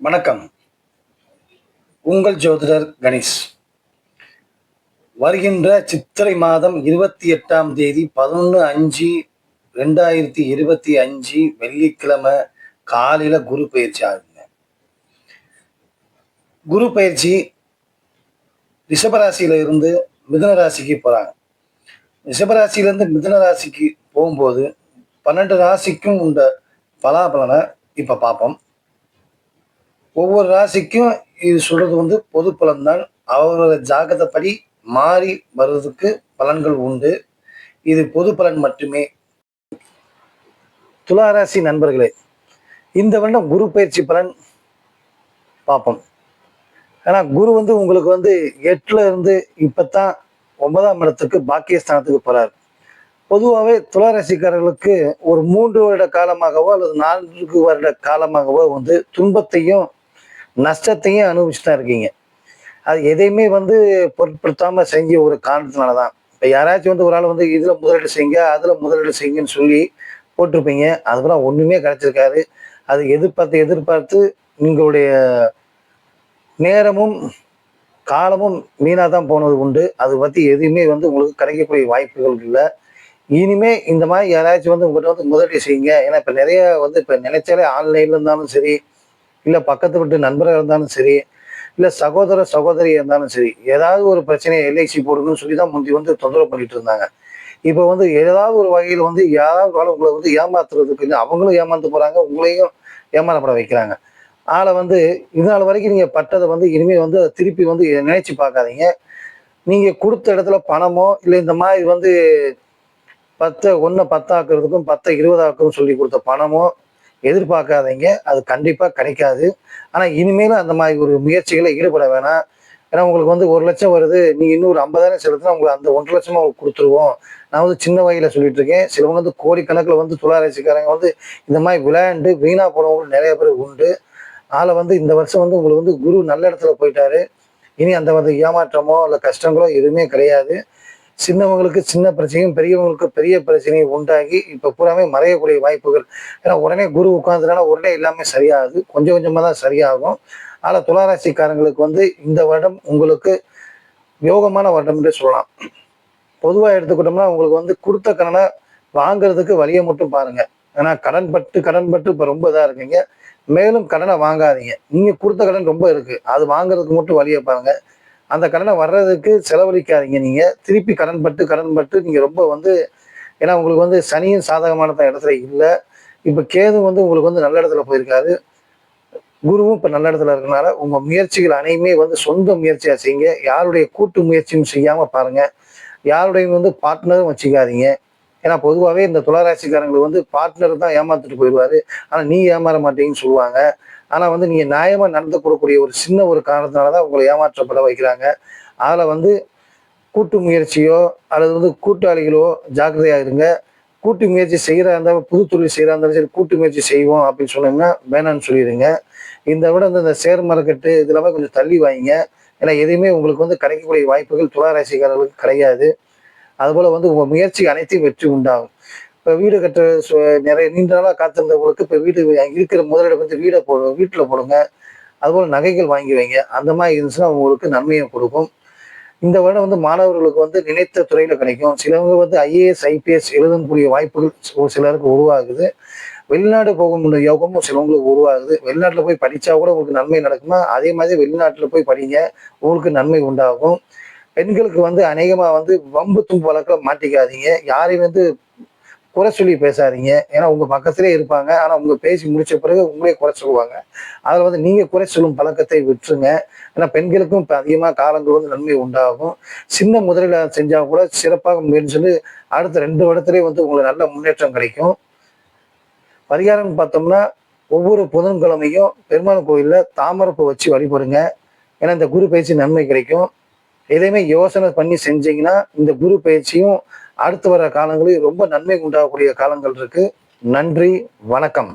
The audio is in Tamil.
வணக்கம். உங்கள் ஜோதிடர் கணேஷ். வருகின்ற சித்திரை மாதம் 28ஆம் தேதி 11/5/2025 வெள்ளிக்கிழமை காலையில குரு பயிற்சி ஆகுதுங்க. குரு பயிற்சி ரிஷபராசியில இருந்து மிதுன ராசிக்கு போறாங்க. ரிஷபராசியிலிருந்து மிதுன ராசிக்கு போகும்போது 12 ராசிக்கும் உண்ட பலாபலனை இப்ப பார்ப்போம். ஒவ்வொரு ராசிக்கும் இது சொல்றது பொது பலன் தான். அவரோட ஜாதகப்படி மாறி வர்றதுக்கு பலன்கள் உண்டு. இது பொது பலன் மட்டுமே. துளாராசி நண்பர்களே, இந்த வருடம் குரு பயிற்சி பலன் பார்ப்போம். ஏன்னா குரு உங்களுக்கு 8ல இருந்து இப்பதான் 9ஆம் இடத்துக்கு பாக்கியஸ்தானத்துக்கு போறாரு. பொதுவாகவே துளாராசிக்காரர்களுக்கு ஒரு 3 வருட காலமாகவோ அல்லது 4 வருட காலமாகவோ துன்பத்தையும் நஷ்டத்தையும் அனுபவிச்சுதான் இருக்கீங்க. அது எதையுமே பொருட்படுத்தாம செஞ்ச ஒரு காரணத்தினாலதான். இப்ப யாராச்சும் ஒரு ஆள் இதுல முதலீடு செய்யுங்க, அதுல முதலீடு செய்யுங்கன்னு சொல்லி போட்டிருப்பீங்க. அதுக்கெல்லாம் ஒண்ணுமே கிடைச்சிருக்காரு. அது எதிர்பார்த்து உங்களுடைய நேரமும் காலமும் வீணா தான் போனது உண்டு. அது பத்தி எதுவுமே உங்களுக்கு கிடைக்கக்கூடிய வாய்ப்புகள் இல்லை. இனிமே இந்த மாதிரி யாராச்சும் உங்கள்கிட்ட முதலீடு செய்யுங்க. ஏன்னா இப்ப நிறைய இப்ப நினைச்சாலே ஆன்லைன்ல இருந்தாலும் சரி, இல்ல பக்கத்து வீட்டு நண்பராக இருந்தாலும் சரி, இல்ல சகோதர சகோதரி இருந்தாலும் சரி, ஏதாவது ஒரு பிரச்சனையை எல்ஐசி போடணும்னு சொல்லி தான் முந்தி தொந்தரவு பண்ணிட்டு இருந்தாங்க. இப்போ ஏதாவது ஒரு வகையில் யாராவது உங்களை ஏமாத்துறதுக்கு அவங்களும் ஏமாந்து போறாங்க, உங்களையும் ஏமாறப்பட வைக்கிறாங்க. ஆளை இது நாள் வரைக்கும் நீங்க பட்டதை இனிமே திருப்பி நினைச்சு பார்க்காதீங்க. நீங்க கொடுத்த இடத்துல பணமோ இல்லை இந்த மாதிரி 10 ஆக்குறதுக்கும் 10 20 ஆக்குறதுக்கும் சொல்லி கொடுத்த பணமோ எதிர்பார்க்காதீங்க. அது கண்டிப்பா கிடைக்காது. ஆனா இனிமேலும் அந்த மாதிரி ஒரு முயற்சிகளை ஈடுபட வேணாம். ஏன்னா உங்களுக்கு 1 லட்சம் வருது, நீங்க இன்னொரு 50,000 செலுத்தினா உங்களுக்கு அந்த 1 லட்சமா கொடுத்துருவோம். நான் சின்ன வகையில சொல்லிட்டு இருக்கேன். சிலவங்க கோடிக்கணக்கில் துளாராசிக்காரங்க இந்த மாதிரி விளையாண்டு வீணா போனவங்க நிறைய பேர் உண்டு. ஆளை இந்த வருஷம் உங்களுக்கு குரு நல்ல இடத்துல போயிட்டாரு. இனி அந்த ஏமாற்றமோ இல்லை கஷ்டங்களோ எதுவுமே கிடையாது. சின்னவங்களுக்கு சின்ன பிரச்சனையும் பெரியவங்களுக்கு பெரிய பிரச்சனையும் உண்டாகி இப்ப பூராமே மறையக்கூடிய வாய்ப்புகள். ஏன்னா உடனே குரு உட்கார்ந்துனா உடனே எல்லாமே சரியாகுது, கொஞ்சம் கொஞ்சமா தான் சரியாகும். ஆனா துளாராசிக்காரங்களுக்கு இந்த வருடம் உங்களுக்கு யோகமான வருடம் என்று சொல்லலாம். பொதுவா எடுத்துக்கிட்டோம்னா உங்களுக்கு கொடுத்த கடனை வாங்குறதுக்கு வழியை மட்டும் பாருங்க. ஏன்னா கடன் பட்டு இப்ப ரொம்ப இதா இருக்கீங்க. மேலும் கடனை வாங்காதீங்க. நீங்க கொடுத்த கடன் ரொம்ப இருக்கு, அது வாங்குறதுக்கு மட்டும் வழியை பாருங்க. அந்த கடனை வர்றதுக்கு செலவழிக்காதீங்க. நீங்க திருப்பி கடன் பட்டு நீங்க ரொம்ப ஏன்னா உங்களுக்கு சனியும் சாதகமான இடத்துல இல்லை. இப்ப கேது உங்களுக்கு நல்ல இடத்துல போயிருக்காரு. குருவும் இப்ப நல்ல இடத்துல இருக்கனால உங்க முயற்சிகள் அனையுமே சொந்த முயற்சியா செய்யுங்க. யாருடைய கூட்டு முயற்சியும் செய்யாம பாருங்க. யாருடைய பார்ட்னரும் வச்சுக்காதீங்க. ஏன்னா பொதுவாகவே இந்த துளாராசிக்காரங்களுக்கு பார்ட்னர் தான் ஏமாத்துட்டு போயிடுவாரு. ஆனா நீ ஏமாற மாட்டீங்கன்னு சொல்லுவாங்க. ஆனா நீங்க நியாயமா நடந்து கொடுக்கக்கூடிய ஒரு சின்ன ஒரு காரணத்தினாலதான் உங்களை ஏமாற்றப்பட வைக்கிறாங்க. அதுல கூட்டு முயற்சியோ அல்லது கூட்டாளிகளோ ஜாக்கிரதையா இருங்க. கூட்டு முயற்சி செய்யறா இருந்தாலும் புது தொழில் செய்யறா இருந்தாலும் சரி, கூட்டு முயற்சி செய்வோம் அப்படின்னு சொன்னீங்கன்னா வேணான்னு சொல்லிடுங்க. இந்த விட இந்த ஷேர் மார்க்கெட்டு இதெல்லாமே கொஞ்சம் தள்ளி வாங்கிங்க. ஏன்னா எதையுமே உங்களுக்கு கிடைக்கக்கூடிய வாய்ப்புகள் துளாராசிக்காரர்களுக்கு கிடையாது. அதுபோல உங்க முயற்சி அனைத்தையும் வெற்றி உண்டாகும். இப்ப வீடு கட்ட நிறைய நீண்ட நாளா காத்திருந்தவங்களுக்கு இப்ப வீடு இருக்கிற முதலிடம் வீட்டுல போடுங்க. அதுபோல நகைகள் வாங்கி வைங்க. அந்த மாதிரி இருந்துச்சுன்னா உங்களுக்கு நன்மையை கொடுக்கும். இந்த வருடம் மாணவர்களுக்கு நினைத்த துறையில கிடைக்கும். சிலவங்க ஐஏஎஸ் ஐபிஎஸ் எழுதக்கூடிய வாய்ப்புகள் ஒரு சிலருக்கு உருவாகுது. வெளிநாடு போக முடிய யோகமும் சிலவங்களுக்கு உருவாகுது. வெளிநாட்டுல போய் படிச்சா கூட உங்களுக்கு நன்மை நடக்குமா, அதே மாதிரி வெளிநாட்டுல போய் படிங்க, உங்களுக்கு நன்மை உண்டாகும். பெண்களுக்கு அநேகமா வம்பு தும்பு வழக்குல மாட்டிக்காதீங்க. யாரையும் குறை சொல்லி பேசாதீங்க. ஏன்னா உங்க பக்கத்திலே இருப்பாங்க. ஆனா உங்க பேசி முடிச்ச பிறகு உங்களே குறை சொல்லுவாங்க. அதுல நீங்க குறை சொல்லும் பழக்கத்தை விட்டுருங்க. ஏன்னா பெண்களுக்கும் இப்ப அதிகமா காலங்கள் நன்மை உண்டாகும். சின்ன முதலீடு செஞ்சா கூட சிறப்பாக முயற்சி சொல்லி அடுத்த 2 வருடத்திலே உங்களுக்கு நல்ல முன்னேற்றம் கிடைக்கும். பரிகாரம் பார்த்தோம்னா ஒவ்வொரு புதன்கிழமையும் பெருமாள் கோயில்ல தாமரப்பூ வச்சு வழிபடுங்க. ஏன்னா இந்த குரு பயிற்சி நன்மை கிடைக்கும். எதையுமே யோசனை பண்ணி செஞ்சீங்கன்னா இந்த குரு பயிற்சியும் அடுத்து வர காலங்களில் ரொம்ப நன்மை உண்டாகக்கூடிய காலங்கள் இருக்கு. நன்றி, வணக்கம்.